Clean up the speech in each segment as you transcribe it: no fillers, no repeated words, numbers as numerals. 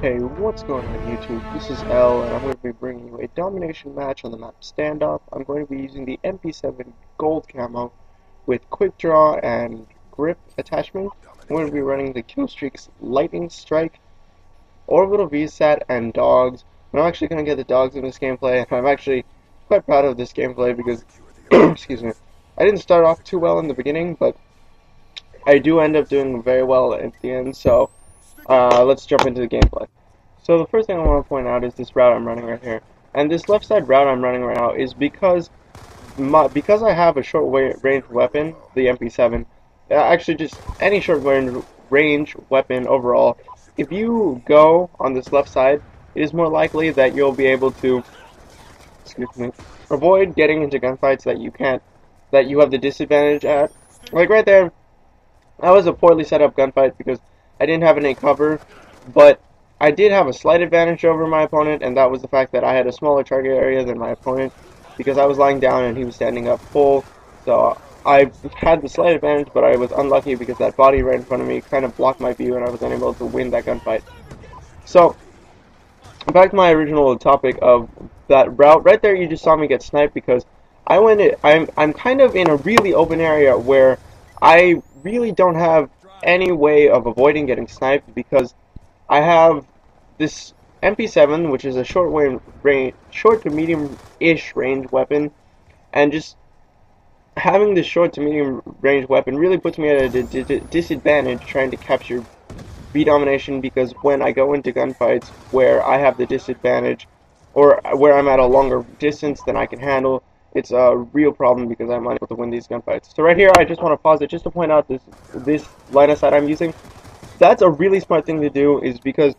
Hey, what's going on YouTube? This is L, and I'm going to be bringing you a domination match on the map Standoff. I'm going to be using the MP-7 gold camo with quick draw and grip attachment. I'm going to be running the kill streaks lightning strike, orbital VSAT, and dogs. And I'm actually going to get the dogs in this gameplay, and I'm actually quite proud of this gameplay because, excuse me, I didn't start off too well in the beginning, but I do end up doing very well at the end, so let's jump into the gameplay. So the first thing I want to point out is this route I'm running right here. And this left side route I'm running right now is because I have a short range weapon, the MP-7, actually just any short range weapon overall, if you go on this left side, it is more likely that you'll be able to, excuse me, avoid getting into gunfights that you have the disadvantage at. Like right there, that was a poorly set up gunfight because I didn't have any cover, but I did have a slight advantage over my opponent, and that was the fact that I had a smaller target area than my opponent because I was lying down and he was standing up full. So I had the slight advantage, but I was unlucky because that body right in front of me kind of blocked my view and I was unable to win that gunfight. So back to my original topic of that route. Right there you just saw me get sniped because I'm kind of in a really open area where I really don't have any way of avoiding getting sniped because I have this MP-7, which is a short to medium-ish range weapon, and just having this short to medium range weapon really puts me at a disadvantage trying to capture B domination because when I go into gunfights where I have the disadvantage or where I'm at a longer distance than I can handle, it's a real problem because I'm unable to win these gunfights. So right here, I just want to pause it just to point out this line of sight I'm using. That's a really smart thing to do, is because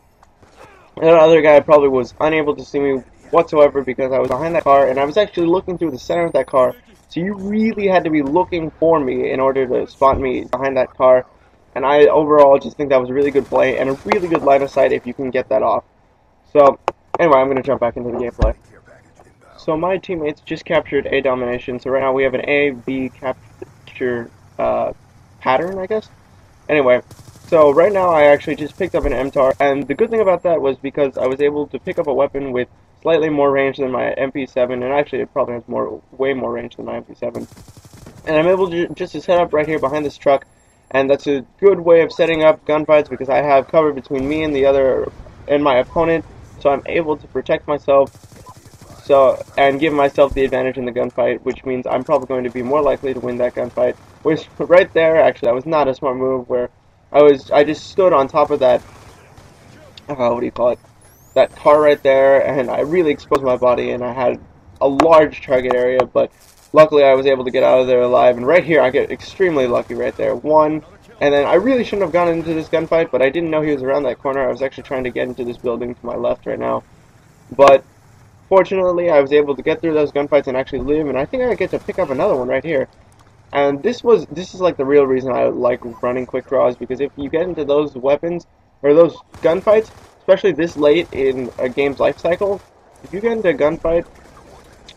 that other guy probably was unable to see me whatsoever because I was behind that car and I was actually looking through the center of that car. So you really had to be looking for me in order to spot me behind that car. And I overall just think that was a really good play and a really good line of sight if you can get that off. So anyway, I'm going to jump back into the gameplay. So my teammates just captured A domination. So right now we have an A-B capture pattern, I guess. Anyway. So right now I actually just picked up an MTAR, and the good thing about that was because I was able to pick up a weapon with slightly more range than my MP-7, and actually it probably has way more range than my MP-7. And I'm able to just set up right here behind this truck, and that's a good way of setting up gunfights because I have cover between me and my opponent, so I'm able to protect myself and give myself the advantage in the gunfight, which means I'm probably going to be more likely to win that gunfight. Which right there, actually, that was not a smart move where I just stood on top of that, what do you call it, that car right there, and I really exposed my body, and I had a large target area, but luckily I was able to get out of there alive, and right here I get extremely lucky right there. One, and then I really shouldn't have gone into this gunfight, but I didn't know he was around that corner. I was actually trying to get into this building to my left right now, but fortunately I was able to get through those gunfights and actually live, and I think I get to pick up another one right here. And this is like the real reason I like running quick draws, because if you get into those weapons or those gunfights, especially this late in a game's life cycle, if you get into a gunfight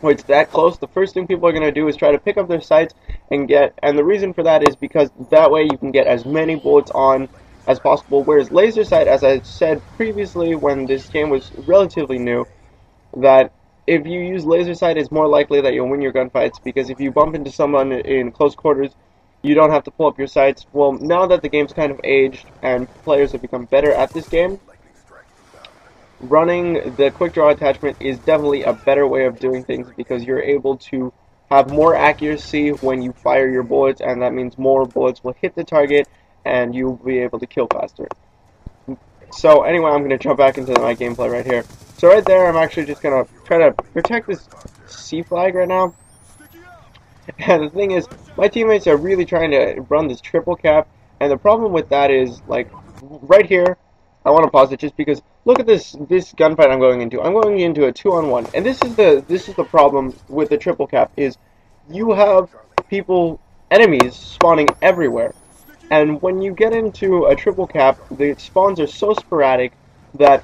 where it's that close, the first thing people are going to do is try to pick up their sights and the reason for that is because that way you can get as many bullets on as possible, whereas laser sight, as I said previously when this game was relatively new, that if you use laser sight, it's more likely that you'll win your gunfights, because if you bump into someone in close quarters, you don't have to pull up your sights. Well, now that the game's kind of aged and players have become better at this game, running the quick draw attachment is definitely a better way of doing things because you're able to have more accuracy when you fire your bullets, and that means more bullets will hit the target and you'll be able to kill faster. So anyway, I'm going to jump back into my gameplay right here. So right there, I'm actually just going to try to protect this C flag right now. And the thing is, my teammates are really trying to run this triple cap, and the problem with that is, like, right here, I want to pause it just because, look at this gunfight I'm going into. I'm going into a 2-on-1, and this is the problem with the triple cap, is you have enemies spawning everywhere. And when you get into a triple cap, the spawns are so sporadic that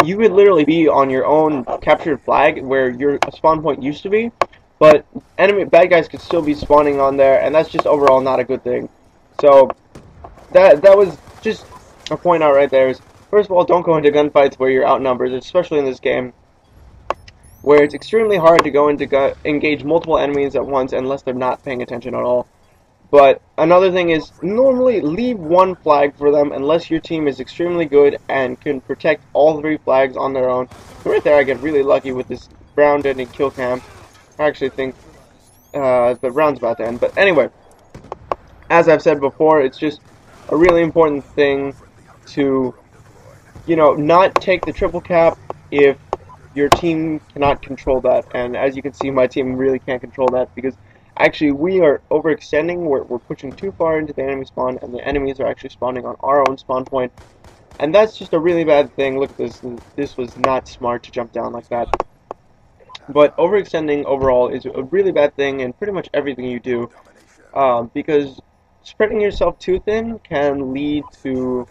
you could literally be on your own captured flag where your spawn point used to be, but bad guys could still be spawning on there, and that's just overall not a good thing. So that was just a point out right there. Is first of all, don't go into gunfights where you're outnumbered, especially in this game, where it's extremely hard to go into engage multiple enemies at once unless they're not paying attention at all. But another thing is, normally leave one flag for them unless your team is extremely good and can protect all 3 flags on their own. Right there I get really lucky with this round-ending kill cam. I actually think the round's about to end. But anyway, as I've said before, it's just a really important thing to, not take the triple cap if your team cannot control that. And as you can see, my team really can't control that because actually we are overextending. We're pushing too far into the enemy spawn, and the enemies are actually spawning on our own spawn point. And that's just a really bad thing. Look at this. This was not smart to jump down like that. But overextending overall is a really bad thing in pretty much everything you do, because spreading yourself too thin can lead to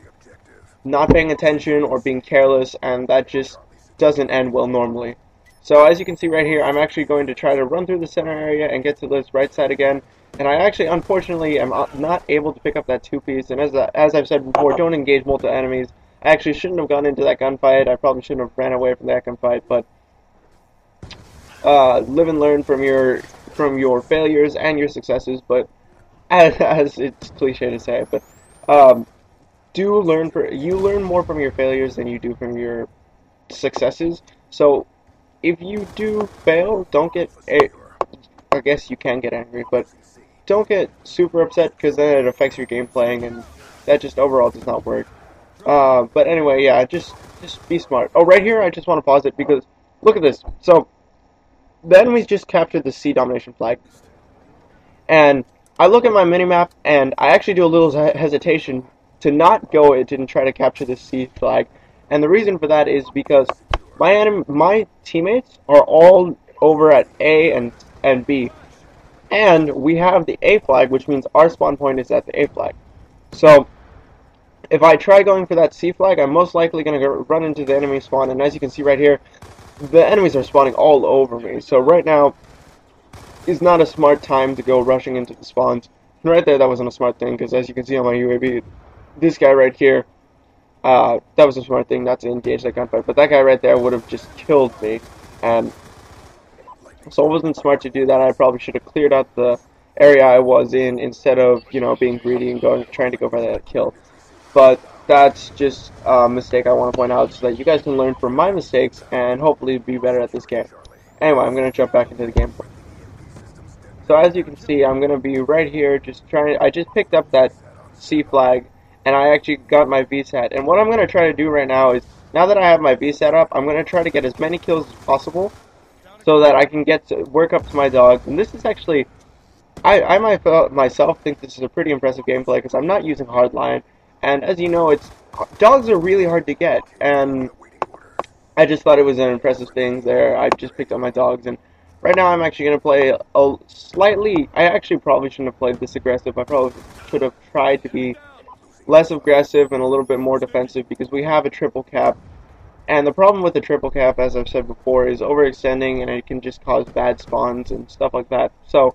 not paying attention or being careless, and that just doesn't end well normally. So as you can see right here, I'm actually going to try to run through the center area and get to this right side again. And I actually, unfortunately, am not able to pick up that 2-piece. And as I've said before, don't engage multiple enemies. I actually shouldn't have gone into that gunfight. I probably shouldn't have ran away from that gunfight. But live and learn from your failures and your successes. But as it's cliche to say, but you learn more from your failures than you do from your successes. So if you do fail, don't get I guess you can get angry, but don't get super upset because then it affects your game playing, and that just overall does not work. But anyway, yeah, just be smart. Oh, right here, I just want to pause it because look at this. So the enemies just captured the C domination flag, and I look at my minimap, and I actually do a little hesitation to not go it and try to capture the C flag. And the reason for that is because my teammates are all over at A and B, and we have the A flag, which means our spawn point is at the A flag. So if I try going for that C flag, I'm most likely going to run into the enemy spawn, and as you can see right here, the enemies are spawning all over me. So right now is not a smart time to go rushing into the spawns. And right there, that wasn't a smart thing, because as you can see on my UAV, this guy right here, that was a smart thing not to engage that gunfight, but that guy right there would have just killed me, and so it wasn't smart to do that. I probably should have cleared out the area I was in instead of, being greedy and trying to go for that kill. But that's just a mistake I want to point out so that you guys can learn from my mistakes and hopefully be better at this game. Anyway, I'm going to jump back into the gameplay. So as you can see, I'm going to be right here I just picked up that C flag, and I actually got my VSAT. And what I'm going to try to do right now is, now that I have my VSAT up, I'm going to try to get as many kills as possible so that I can work up to my dogs. And this is actually, I myself think this is a pretty impressive gameplay because I'm not using hardline. And as you know, dogs are really hard to get. And I just thought it was an impressive thing there. I just picked up my dogs, and right now I'm actually going to play I actually probably shouldn't have played this aggressive. I probably should have tried to be less aggressive and a little bit more defensive because we have a triple cap. And the problem with the triple cap, as I've said before, is overextending, and it can just cause bad spawns and stuff like that. So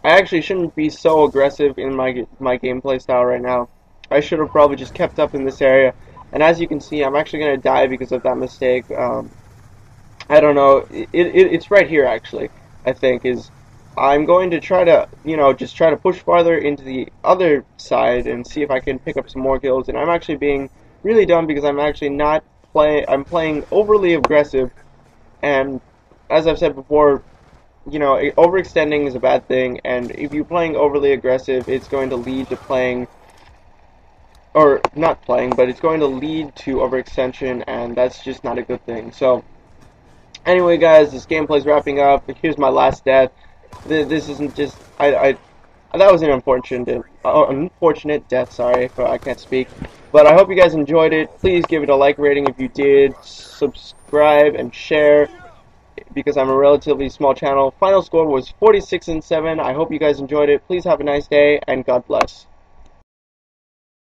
I actually shouldn't be so aggressive in my gameplay style right now. I should have probably just kept up in this area. And as you can see, I'm actually going to die because of that mistake. I don't know. It's right here, actually, I think, is I'm going to try to, just try to push farther into the other side and see if I can pick up some more kills. And I'm actually being really dumb because I'm actually not I'm playing overly aggressive. And as I've said before, overextending is a bad thing. And if you're playing overly aggressive, it's going to lead to playing, or not playing, but it's going to lead to overextension, and that's just not a good thing. So anyway, guys, this gameplay's wrapping up. Here's my last death. This isn't just that was an unfortunate death. Sorry, but I can't speak. But I hope you guys enjoyed it. Please give it a like rating if you did. Subscribe and share because I'm a relatively small channel. Final score was 46-7. I hope you guys enjoyed it. Please have a nice day and God bless.